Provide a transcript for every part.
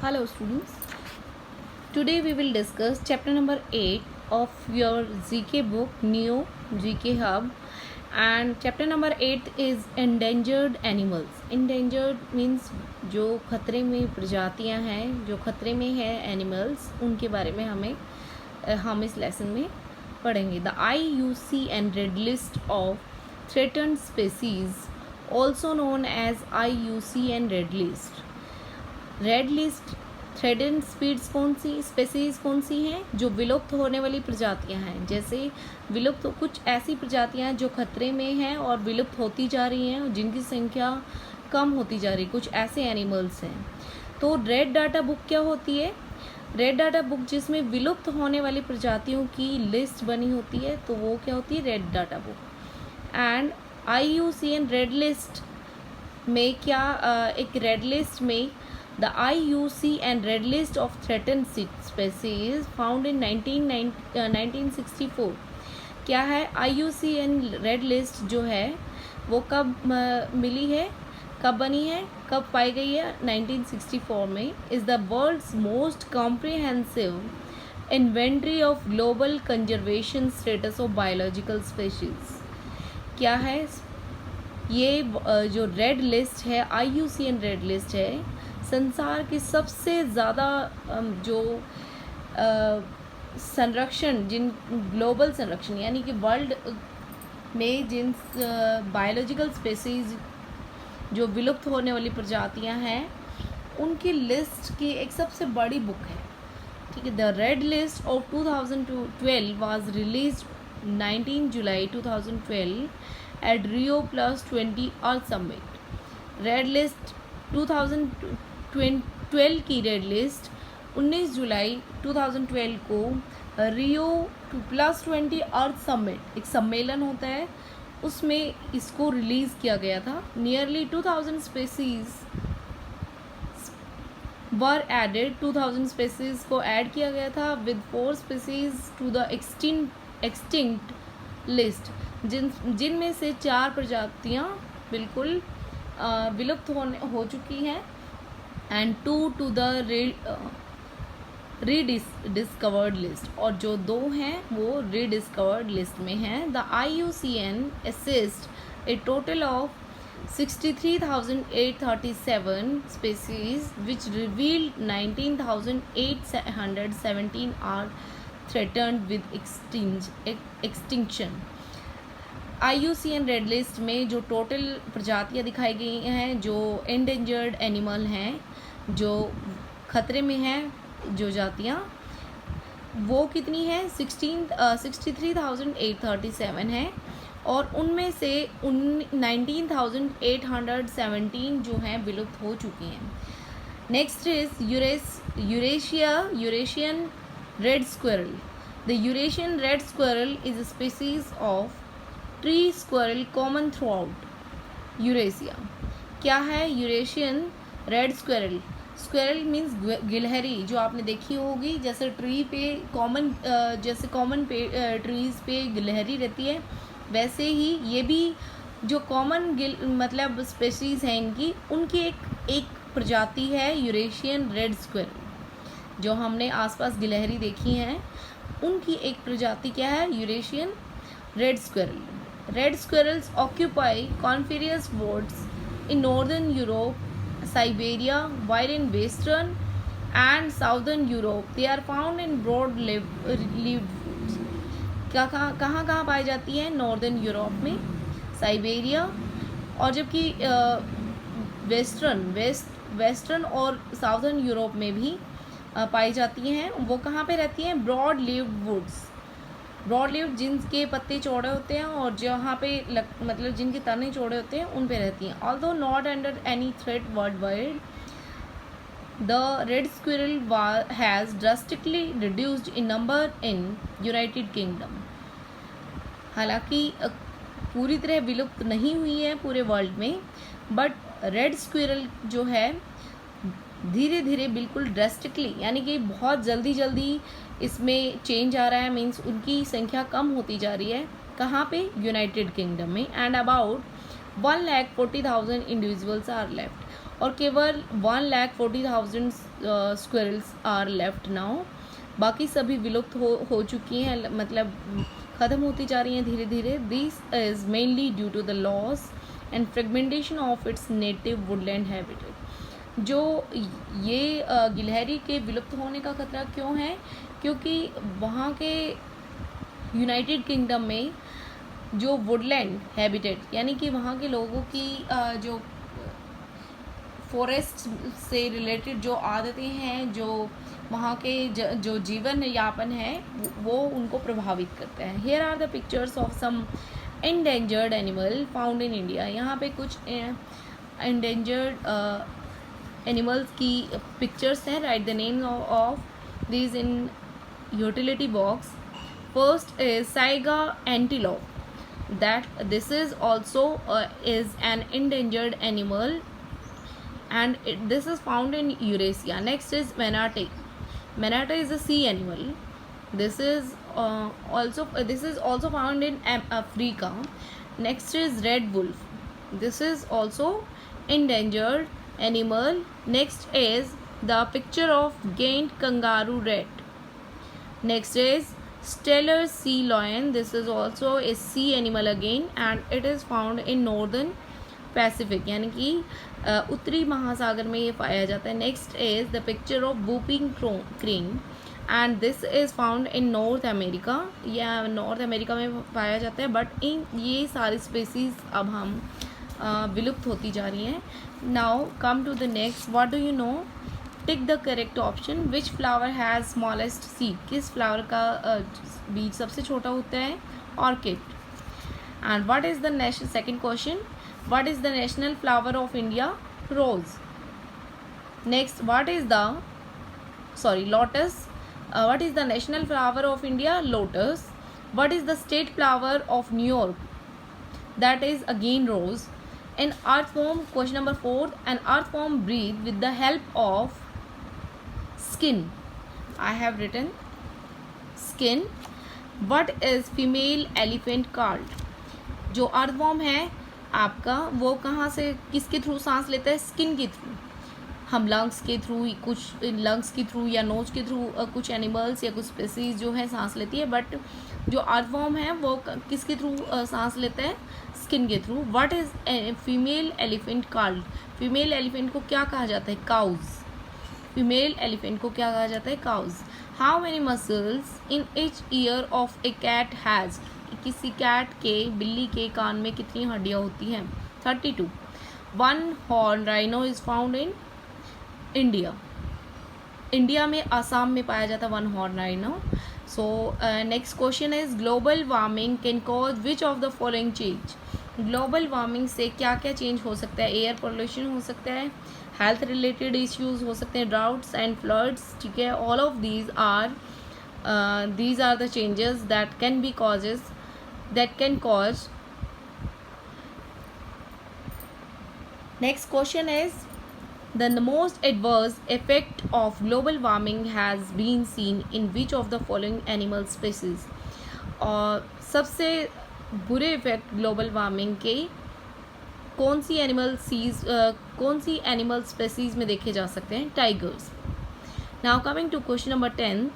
Hello students. Today we will discuss chapter number 8 of your GK book Neo GK Hub, and chapter number 8 is endangered animals. Endangered means जो खतरे में प्रजातियां हैं, जो खतरे में है एनिमल्स, उनके बारे में हम इस लेसन में पढ़ेंगे. The IUCN Red List of Threatened Species, also known as IUCN Red List. Red list threatened species कौन सी हैं? जो विलुप्त होने वाली प्रजातियां हैं. जैसे विलुप्त कुछ ऐसी प्रजातियां जो खतरे में हैं और विलुप्त होती जा रही हैं, जिनकी संख्या कम होती जा रही, कुछ ऐसे एनिमल्स हैं. तो रेड डाटा बुक क्या होती है? रेड डाटा बुक जिसमें विलुप्त होने वाली प्रजातियों की लिस्ट बनी होती है, तो वो क्या होती है? Red data book. And IUCN red list में क्या एक रेड लिस्ट में The IUCN Red List of Threatened Species found in 1964. क्या है IUCN Red List जो है वो कब मिली है, कब बनी है, कब पाई गई है? 1964 में. Is the world's most comprehensive inventory of global conservation status of biological species. क्या है ये जो रेड लिस्ट है, IUCN रेड लिस्ट है, संसार की सबसे ज़्यादा जो संरक्षण, जिन ग्लोबल संरक्षण यानी कि वर्ल्ड में जिन बायोलॉजिकल स्पेसीज जो विलुप्त होने वाली प्रजातियां हैं, उनकी लिस्ट की एक सबसे बड़ी बुक है. ठीक है. The red list of 2012 was released 19 July 2012 at Rio +20 earth summit. Red list 2012 की रेड लिस्ट 19 जुलाई 2012 को रियो +20 अर्थ समिट, एक सम्मेलन होता है, उसमें इसको रिलीज़ किया गया था. Nearly 2000 species were added. 2000 species को ऐड किया गया था with 4 species to the extinct list, जिनमें से 4 प्रजातियां बिल्कुल विलुप्त हो चुकी हैं, and 2 to the rediscovered list, और जो 2 हैं वो रीडिस्कवर्ड लिस्ट में हैं. The IUCN assist a total of 63,837 species which revealed 19,817 are threatened with extinction. IUCN red list में जो टोटल प्रजातियां दिखाई गई हैं, जो एंडेंजर्ड एनिमल हैं, जो खतरे में हैं, जो जातियां, वो कितनी हैं? 63,837 हैं, और उनमें से 19,817 जो हैं विलुप्त हो चुकी हैं. Next is Eurasian red squirrel. The Eurasian red squirrel is a species of tree squirrel common through out Eurasia. क्या है Eurasian red squirrel? Squirrel means गिलहरी, जो आपने देखी होगी, जैसे ट्री पे कॉमन ट्रीज पे गिलहरी रहती है, वैसे ही ये भी जो कॉमन मतलब स्पेसीज हैं इनकी, उनकी एक प्रजाति है यूरेशियन रेड स्क्विरल. जो हमने आसपास गिलहरी देखी हैं, उनकी एक प्रजाति क्या है? Eurasian red squirrel. Red squirrels occupy coniferous woods in northern Europe, Siberia, while in western and southern Europe they are found in broad-leaved woods. कहाँ पाई जाती हैं? नॉर्दर्न यूरोप में, साइबेरिया, और जबकि वेस्टर्न और साउदर्न यूरोप में भी पाई जाती हैं. वो कहाँ पे रहती हैं? Broad leaved woods. Broad leave जिनके पत्ते चौड़े होते हैं और जहाँ पे मतलब जिनके तने चौड़े होते हैं, उन पे रहती हैं. Although not under any threat world wide, the red squirrel has drastically reduced in number in United kingdom. हालांकि पूरी तरह विलुप्त नहीं हुई है पूरे वर्ल्ड में, बट रेड स्क्विरल जो है धीरे धीरे बिल्कुल ड्रास्टिकली, यानी कि बहुत जल्दी इसमें चेंज आ रहा है, मीन्स उनकी संख्या कम होती जा रही है. कहाँ पे? यूनाइटेड किंगडम में. And about 1,40,000 individuals are left. और केवल 1,40,000 स्क्विरल्स आर लेफ्ट नाउ। बाकी सभी विलुप्त हो चुकी हैं, मतलब ख़त्म होती जा रही हैं धीरे धीरे। This is mainly due to the loss and fragmentation of its native woodland habitat. जो ये गिलहरी के विलुप्त होने का खतरा क्यों है, क्योंकि वहाँ के यूनाइटेड किंगडम में जो वुडलैंड हैबिटेट यानी कि वहाँ के लोगों की जो फॉरेस्ट से रिलेटेड जो आदतें हैं, जो वहाँ के जो जीवन यापन है वो उनको प्रभावित करते हैं। Here are the pictures of some endangered animal found in India. यहाँ पे कुछ endangered एनिमल्स की पिक्चर्स हैं। Write the name of these in utility box. First is saiga antelope, that this is also is an endangered animal and this is found in Eurasia. Next is manatee. Manatee is a sea animal. This is also found in Africa. Next is red wolf. This is also endangered animal. Next is the picture of giant kangaroo rat. Next is stellar sea lion. This is also a sea animal again and it is found in northern Pacific, यानी कि उत्तरी महासागर में ये पाया जाता है। Next is the picture of whooping crane and this is found in north America. या नॉर्थ अमेरिका में पाया जाता है, बट इन ये सारी स्पेसीज अब हम विलुप्त होती जा रही हैं। Now come to the next, what do you know? Tick the correct option. Which flower has smallest seed? किस फ्लावर का बीज सबसे छोटा होता है? Orchid. And what is the national, second question, what is the national flower of India? Rose. Next, what is the lotus. What is the national flower of India? Lotus. What is the state flower of New York? That is again rose. An earthworm, question number 4, an earthworm breathe with the help of skin. I have written skin. What is female elephant called? जो earthworm है आपका, वो कहाँ से किसके through सांस लेता है? स्किन के थ्रू। हम लंग्स के थ्रू, कुछ लंग्स के थ्रू या नोज के थ्रू कुछ एनिमल्स या कुछ स्पेसीज जो है सांस लेती है, बट जो अर्थवॉर्म है वो किसके थ्रू सांस लेता है? स्किन के through. What is female elephant called? Female elephant को क्या कहा जाता है? काउज। फीमेल एलिफेंट को क्या कहा जाता है? Cows. How many muscles in each ear of a cat has? किसी कैट के, बिल्ली के कान में कितनी हड्डियाँ होती हैं? 32। One horn rhino is found in India. India में आसाम में पाया जाता है one horn rhino. So next question is global warming can cause which of the following change? Global warming से क्या क्या चेंज हो सकता है? एयर पोल्यूशन हो सकता है, हेल्थ रिलेटेड इश्यूज हो सकते हैं, ड्राउट्स एंड फ्लड्स, ठीक है। All of these are the changes that can be causes that can cause. Next question is then the most adverse effect of global warming has been seen in which of the following animal species? और सबसे बुरे effect global warming के कौन सी animal species में देखे जा सकते हैं? Tigers. Now coming to question number 10,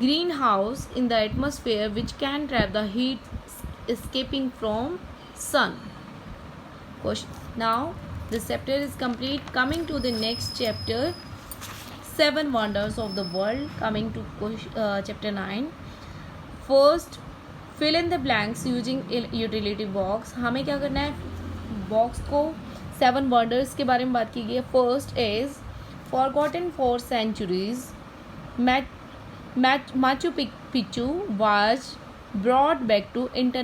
green house in the atmosphere which can trap the heat escaping from sun. Now this chapter is complete. Coming to the next chapter, 7 wonders of the world. Coming to chapter 9. First, fill in the blanks using utility box. हमें क्या करना है? Box को 7 wonders के बारे में बात की गई है. First is forgotten for centuries. Machu Picchu was brought back to international